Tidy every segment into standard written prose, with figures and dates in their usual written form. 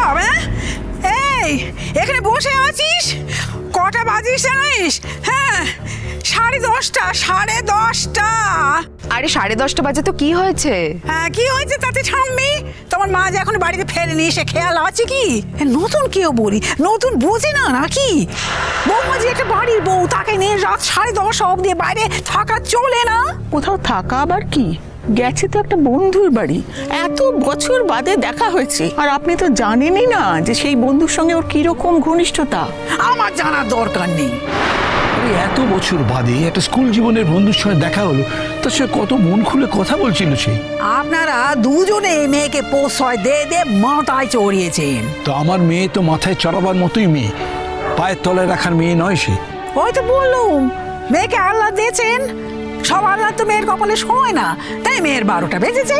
সব? এই এখানে বসে আছিস, কটা বাজিস জানিস? হ্যাঁ, 10:30, 10:30। আরে 10:30 বাজে তো কি হয়েছে? হ্যাঁ, কি হয়েছে তাতে ঠাম্মি? তোমার মা যে এখন বাড়িতে ফেরেনি, সে খেয়াল আছে কি? নতুন কেউ বলি, নতুন বোঝে না নাকি? বৌমা যে একটা বাড়ির বউ, তাকে নিয়ে রাত 10:30 অবধি বাইরে থাকা চলে না। কোথাও থাকা আবার কি? গেছে তো একটা বন্ধুর বাড়ি, এত বছর বাদে দেখা হয়েছে, আর আপনি তো জানেনই না যে সেই বন্ধুর সঙ্গে ওর কিরকম ঘনিষ্ঠতা। আমার জানার দরকার নেই। এত বছর বাদে একটা স্কুল জীবনের বন্ধুর সঙ্গে দেখা হলো, তার সঙ্গে কত মন খুলে কথা বলছিল সে। আপনারা দুজনে মেয়েকে প্রশ্রয় দিয়ে মাথায় চড়িয়েছেন। তো আমার মেয়ে তো মাথায় চড়াবার মতোই মেয়ে, পায়ের তলায় রাখার মেয়ে নয় সে। ওই তো বললুম, মেয়েকে আল্লাহ দিয়েছেন, সব আল্লাহ তো মেয়ের কপালে শোয় না, তাই মেয়ের 12টা বেজেছে।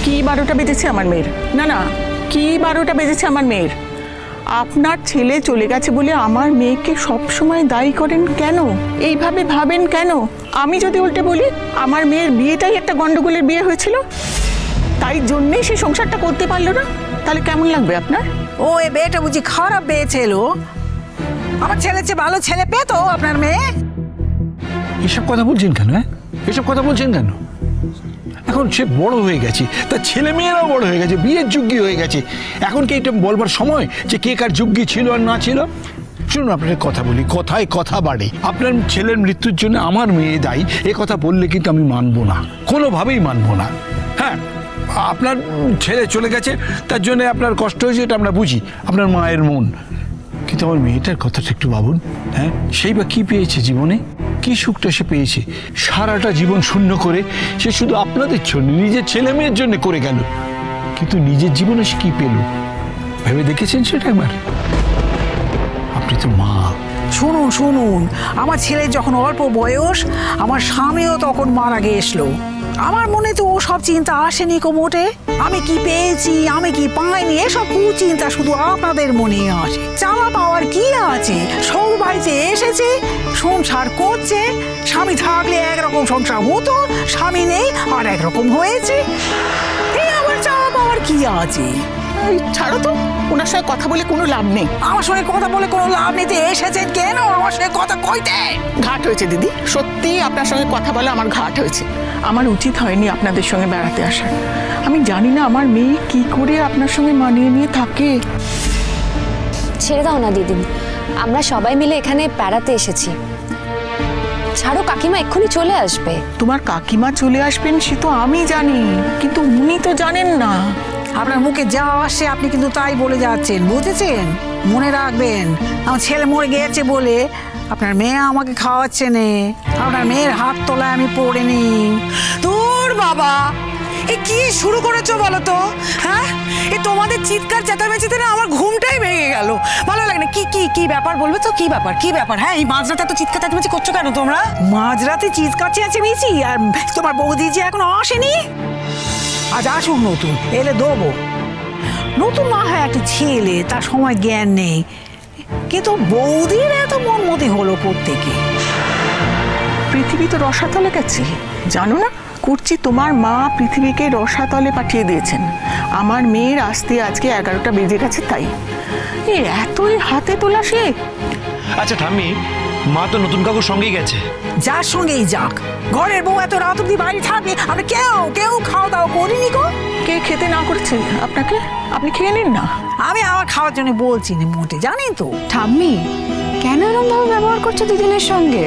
কি 12টা বেজেছে আমার মেয়ের? না না, কি 12টা বেজেছে আমার মেয়ের? আপনার ছেলে চলে গেছে বলে আমার মেয়েকে সব সময় দায়ী করেন কেন? এইভাবে ভাবেন কেন? আমি যদি উল্টে বলি আমার মেয়ের বিয়েটাই একটা গন্ডগোলের বিয়ে হয়েছিল, তাই জন্যেই সে সংসারটা করতে পারলো না, তাহলে কেমন লাগবে আপনার? ও এ বেটা বুঝি খারাপ পেয়েছিল? আমার ছেলের চেয়ে ভালো ছেলে পেতো আপনার মেয়ে? এসব কথা বলছেন কেন? এসব কথা বলছেন কেন? এখন সে বড় হয়ে গেছে, তার ছেলে মেয়েরাও বড় হয়ে গেছে, বিয়ের যোগ্য হয়ে গেছে। এখন কি এটা বলবার সময় যে কে কার যোগ্য ছিল আর না ছিল? শুনুন, আপনার কথা বলি, কথায় কথা বাড়ে। আপনার ছেলের মৃত্যুর জন্য আমার মেয়ে দায়ী, এ কথা বললে কিন্তু আমি মানবো না, কোনোভাবেই মানবো না। হ্যাঁ, আপনার ছেলে চলে গেছে, তার জন্য আপনার কষ্ট হয়েছে, এটা আমরা বুঝি, আপনার মায়ের মন। কিন্তু আমার মেয়েটার কথাটা একটু ভাবুন। হ্যাঁ, সেই বা কী পেয়েছে জীবনে? কি সুখটা সে পেয়েছে? সারাটা জীবন শূন্য করে সে শুধু আপনাদের জন্য, নিজের ছেলে মেয়ের জন্য করে গেল, কিন্তু নিজের জীবনে সে কি পেল ভেবে দেখেছেন সেটা একবার? আপনি তো মা। শুনুন শুনুন, আমার ছেলে যখন অল্প বয়স, আমার স্বামীও তখন মারা গেছিল। আমার মনে তো ও সব চিন্তা আসেনি কো মোটে। আমি কি পেয়েছি, আমি কি পাইনি, এসব কুচিন্তা শুধু আপনাদের মনে আসে। চাওয়া পাওয়ার কি আছে? সৌর বাড়িতে এসেছে, সংসার করছে। স্বামী থাকলে একরকম সংসার হতো, স্বামী নেই আর একরকম হয়েছে। এই আবার চাওয়া পাওয়ার কি আছে? এই ছাড়ো তো, ওনার সঙ্গে কথা বলে কোনো লাভ নেই। আমার সঙ্গে কথা বলে কোনো লাভ নিতে এসেছেন কেন আমার সঙ্গে কথা কইতে? ঘাট হয়েছে দিদি, সত্যি আপনার সঙ্গে কথা বলে আমার ঘাট হয়েছে। আমার উচিত হয়নি আপনাদের সঙ্গে বেড়াতে আসার। আমি জানি না আমার মেয়ে কি করে আপনার সঙ্গে মানিয়ে নিয়ে থাকে। ছেড়ে দাও না দিদি, আমরা সবাই মিলে এখানে বেড়াতে এসেছি। ছাড়ো, কাকিমা এক্ষুনি চলে আসবে। তোমার কাকিমা চলে আসবেন সে তো আমি জানি, কিন্তু উনি তো জানেন না। আপনার মুখে যা আসে আপনি কিন্তু তাই বলে যাচ্ছেন, বুঝেছেন? মনে রাখবেন, আমার ছেলে মরে গিয়েছে বলে আপনার মেয়ে আমাকে খাওয়াচ্ছে নে, আপনার মেয়ের হাত তলায় আমি পড়েনি। তোর বাবা এ কি শুরু করেছো বলো তো? হ্যাঁ, এ তোমাদের চিৎকার চেঁচামেচিতে না আমার ঘুমটাই ভেঙে গেল, ভালো লাগে না। কি কি কি ব্যাপার বলবে তো? কি ব্যাপার, কি ব্যাপার? হ্যাঁ, এই মাঝরাতে এত চিৎকার চেঁচামেচি করছো কেন তোমরা? মাঝরাতে চিৎকার চেঁচেমেচি? আর তোমার বৌদি যে এখনো আসেনি, আজ আসুক নতুন, এলে দেবো। নতুন না হয় একটা ছেলে, তার সময় জ্ঞান নেই, কিন্তু বৌদির এত মনমতি হলো কোত্থেকে? পৃথিবী তো রসাতলে গেছে, জানো না? কুর্চি তোমার মা পৃথিবীকে রসাতলে পাঠিয়ে দিয়েছেন। আমার মেয়ের আসতে আজকে 11টা বেজে গেছে, তাই এতই হাতে তোলা সে। আচ্ছা ঠাম্মি, মা তো নতুন কাকুর সঙ্গেই গেছে। যার সঙ্গেই যাক, ঘরের বউ এত রাত অব্দি বাড়ি থাকবে, আমরা কেউ খাওয়া দাওয়া করিনি গো। কে খেতে না করেছে আপনাকে? আপনি খেয়ে নিন না। আমি আমার খাওয়ার জন্য বলছি না মোটে, জানেন তো? ঠাম্মি, কেন এরকম ভাবে ব্যবহার করছো দিদিনের সঙ্গে?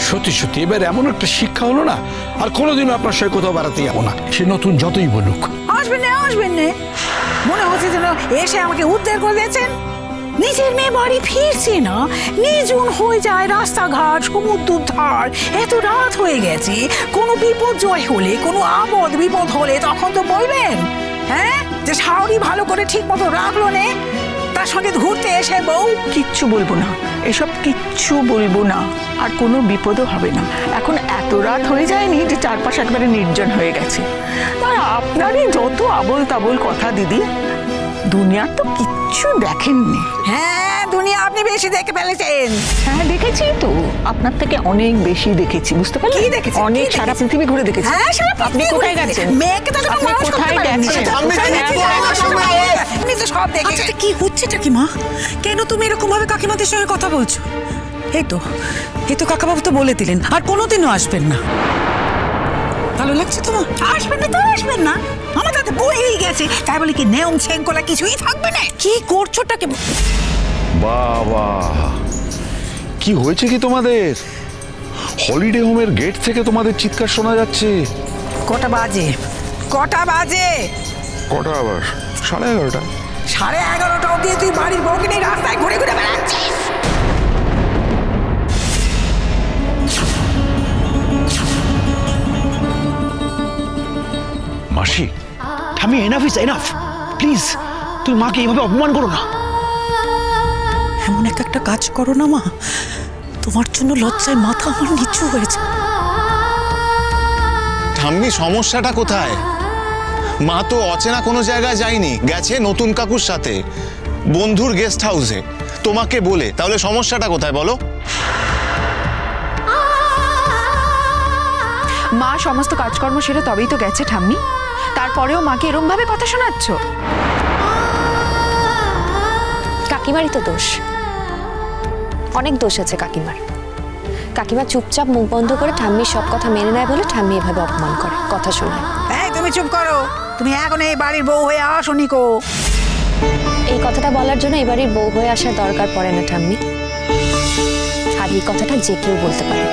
সত্যি সত্যি এবার এমন একটা শিক্ষা হলো না, আর কোনোদিনও আপনার সঙ্গে কোথাও বেড়াতে যাবো না, সে নতুন যতই বলুক। আসবেন না, মনে হচ্ছে যেন এসে আমাকে উদ্ধার করে দিয়েছেন। নিজের মেয়ে বাড়ি ফিরছে না, নির্জন হয়ে যায় রাস্তাঘাট, সমুদ্র ধার, এত রাত হয়ে গেছে। কোনো বিপর্যয় হলে, কোনো আপদ বিপদ হলে তখন তো বলবেন, হ্যাঁ, যে শাওরি ভালো করে ঠিক মতো রাখলো নে, তার সঙ্গে ঘুরতে এসে বউ। কিচ্ছু বলবো না, এসব কিচ্ছু বলবো না, আর কোনো বিপদও হবে না। এখন এত রাত হয়ে যায়নি যে চারপাশ একবারে নির্জন হয়ে গেছে। আর আপনারই যত আবোল তাবোল কথা দিদি, দুনিয়ার তো কিচ্ছু দেখেননি। হ্যাঁ, দুনিয়া আপনি বেশি দেখে ফেলেছেন। হ্যাঁ দেখেছি তো, আপনার থেকে অনেক বেশি দেখেছি, বুঝতে পারলেন? কি দেখেছেন? অনেক, সারা পৃথিবী ঘুরে দেখেছি। হ্যাঁ, সারা আপনি পৃথিবী কোথায় ঘুরে গেছেন? মেয়েকে তো আপনি কোথায় গেছেন? আপনি তো সব সব দেখে আচ্ছা তা কি হচ্ছেটা কি মা? কেন তুমি এরকম ভাবে কাকিমাদের সঙ্গে কথা বলছো? এই তো কাকাবাবু তো বলে দিলেন আর কোনোদিনও আসবেন না। ভালো লাগছে তোমার? আসবেন না তো আসবেন না, আমার তাতে বলেই গেছে, তাই বলে কি নিয়ম শৃঙ্খলা কিছুই থাকবে না? কি করছোটা কি? বাবা, কি হয়েছে কি তোমাদের? হলিডে হোমের গেট থেকে তোমাদের চিৎকার শোনা যাচ্ছে। কটা বাজে? কটা আবার? 11:30। 11:30 অবধি তুই বাড়ির বউকে নিয়ে রাস্তায় ঘুরে ঘুরে বেড়াচ্ছিস? মাসি, ঠামি, এনাফ ইজ এনাফ। প্লিজ, তুমি মাকে এইভাবে অপমান করো না। এমন একটা কাজ করো না মা, তোমার জন্য লজ্জায় মাথা আমার নিচু হয়েছে। ঠাম্মি, সমস্যাটা কোথায়? মা তো অচেনা কোনো জায়গায় যায়নি, গেছে নতুন কাকুর সাথে বন্ধুর গেস্ট হাউসে তোমাকে বলে। তাহলে সমস্যাটা কোথায় বলো? মা সমস্ত কাজকর্ম সেরে তবেই তো গেছে ঠাম্মি, তারপরেও মাকে এরম ভাবে কথা শোনাচ্ছ? কাকিমারই তো দোষ, অনেক দোষ আছে কাকিমার। কাকিমা চুপচাপ মুখ বন্ধ করে ঠাম্মির সব কথা মেনে নেয় বলে ঠাম্মি এভাবে অপমান করে, কথা শোনায়। এই তুমি চুপ করো, তুমি এখন এই বাড়ির বউ হয়ে আসোনি কো। এই কথাটা বলার জন্য এই বাড়ির বউ হয়ে আসার দরকার পড়ে না ঠাম্মি, আর এই কথাটা যে কেউ বলতে পারে।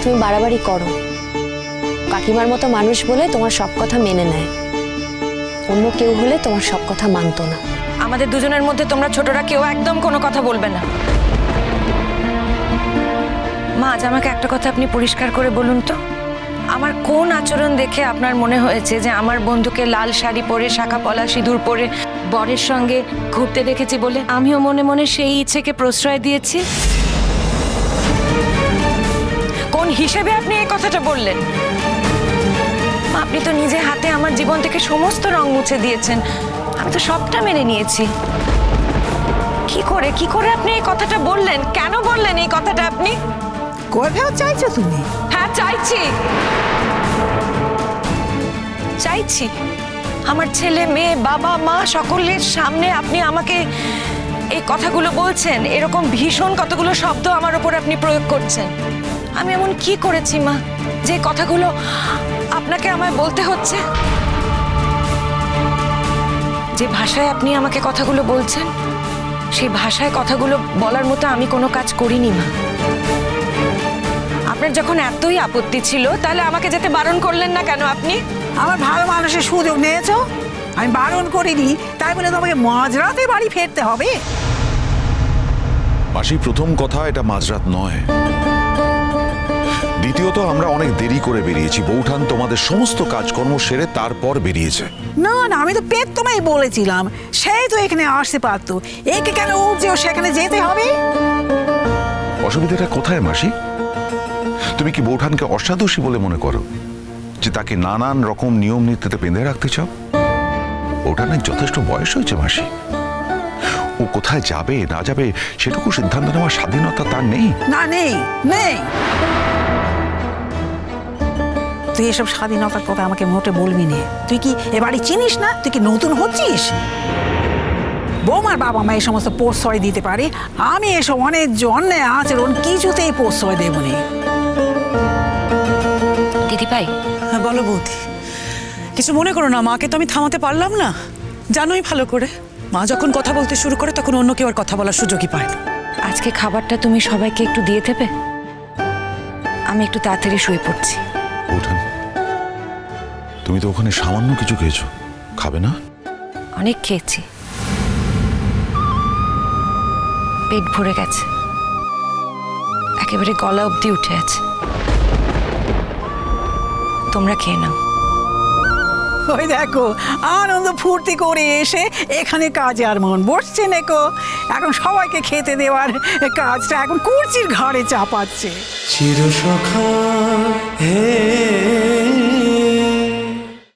তুমি বাড়াবাড়ি করো, কাকিমার মতো মানুষ বলে তোমার সব কথা মেনে নেয়, অন্য কেউ হলে তোমার সব কথা মানতো না। আমাদের দুজনের মধ্যে তোমরা ছোটরা কেউ একদম কোনো কথা বলবে না। মা, আজ আমাকে একটা কথা আপনি পরিষ্কার করে বলুন তো, আমার কোন আচরণ দেখে আপনার মনে হয়েছে যে আমার বন্ধুকে লাল শাড়ি পরে, শাখা পলা সিঁদুর পরে বরের সঙ্গে ঘুরতে দেখেছি বলে আমিও মনে মনে সেই ইচ্ছেকে প্রশ্রয় দিয়েছি? কোন হিসেবে আপনি এই কথাটা বললেন? আপনি তো নিজে হাতে আমার জীবন থেকে সমস্ত রং মুছে দিয়েছেন, আমি তো সবটা মেনে নিয়েছি। কি করে আপনি এই কথাটা বললেন? কেন বললেন এই কথাটা আপনি? কোথাও চাইছো তুমি? হ্যাঁ, চাইছি। আমার ছেলে মেয়ে, বাবা মা সকলের সামনে আপনি আমাকে এই কথাগুলো বলছেন, এরকম ভীষণ কতগুলো শব্দ আমার উপর আপনি প্রয়োগ করছেন। আমি এমন কি করেছি মা যে কথাগুলো আপনাকে আমায় বলতে হচ্ছে? যে ভাষায় আপনি আমাকে কথাগুলো বলছেন, সেই ভাষায় কথাগুলো বলার মতো আমি কোনো কাজ করিনি মা। আপনার যখন এতই আপত্তি ছিল, তাহলে আমাকে যেতে বারণ করলেন না কেন আপনি? আমার ভালো মানুষের সুযোগ নিয়েছো, আমি বারণ করিনি, তাই বলে তোমাকে মাঝরাতে বাড়ি ফিরতে হবে? মাসি, প্রথম কথা, এটা মাঝরাত নয়। দ্বিতীয়ত, আমরা অনেক দেরি করে বেরিয়েছি। বৌঠান তোমাদের সমস্ত কাজকর্ম সেরে তারপর বেরিয়েছে। না, আমি তো পেট তোমায় বলেছিলাম, সেই তো এখানে আসতে পারতো, একে কেন যে সেখানে যেতে হবে? অসুবিধাটা কোথায় মাসি? তুমি কি বৌঠানকে অসাদোষী বলে মনে করো, যে তাকে নানান রকম নিয়ম নীতিতে বেঁধে রাখতে চাও? বৌঠানের যথেষ্ট বয়স হয়েছে মাসি, ও কোথায় যাবে না যাবে সেটুকু সিদ্ধান্ত নেওয়ার স্বাধীনতা তার নেই? না, নেই। তুই এসব স্বাধীনতার কথা আমাকে মোটে বলবি না। তুই কি এ বাড়ি চিনিস না? তুই কি নতুন হচ্ছিস? বৌমার বাবা মা এই সমস্ত প্রশ্রয় দিতে পারে, আমি এসব অনেক অন্যায় আচরণ কিছুতেই প্রশ্রয় দেব না। দিদিভাই, হ্যাঁ বলো বৌদি, কিছু মনে করো না, মাকে তো আমি থামাতে পারলাম না, জানোই ভালো করে। মা যখন কথা বলতে শুরু করে তখন অন্য কেউ আর কথা বলার সুযোগই পায় না। আজকে খাবারটা তুমি সবাইকে একটু দিয়ে দেবে? আমি একটু তাড়াতাড়ি শুয়ে পড়ছি। বৌঠান, তুমি তো ওখানে সামান্য কিছু খেয়েছো, খাবে না? অনেক খেয়েছি, পেট ভরে গেছে, একেবারে গলা অবধি উঠে আছে। তোমরা খেয়ে নাও। ওই দেখো, আনন্দ ফুর্তি করে এসে এখানে কাজে আর মন বসছে নেকো। এখন সবাইকে খেতে দেওয়ার কাজটা এখন কুর্চির ঘাড়ে চাপাচ্ছে। চিরসখা হে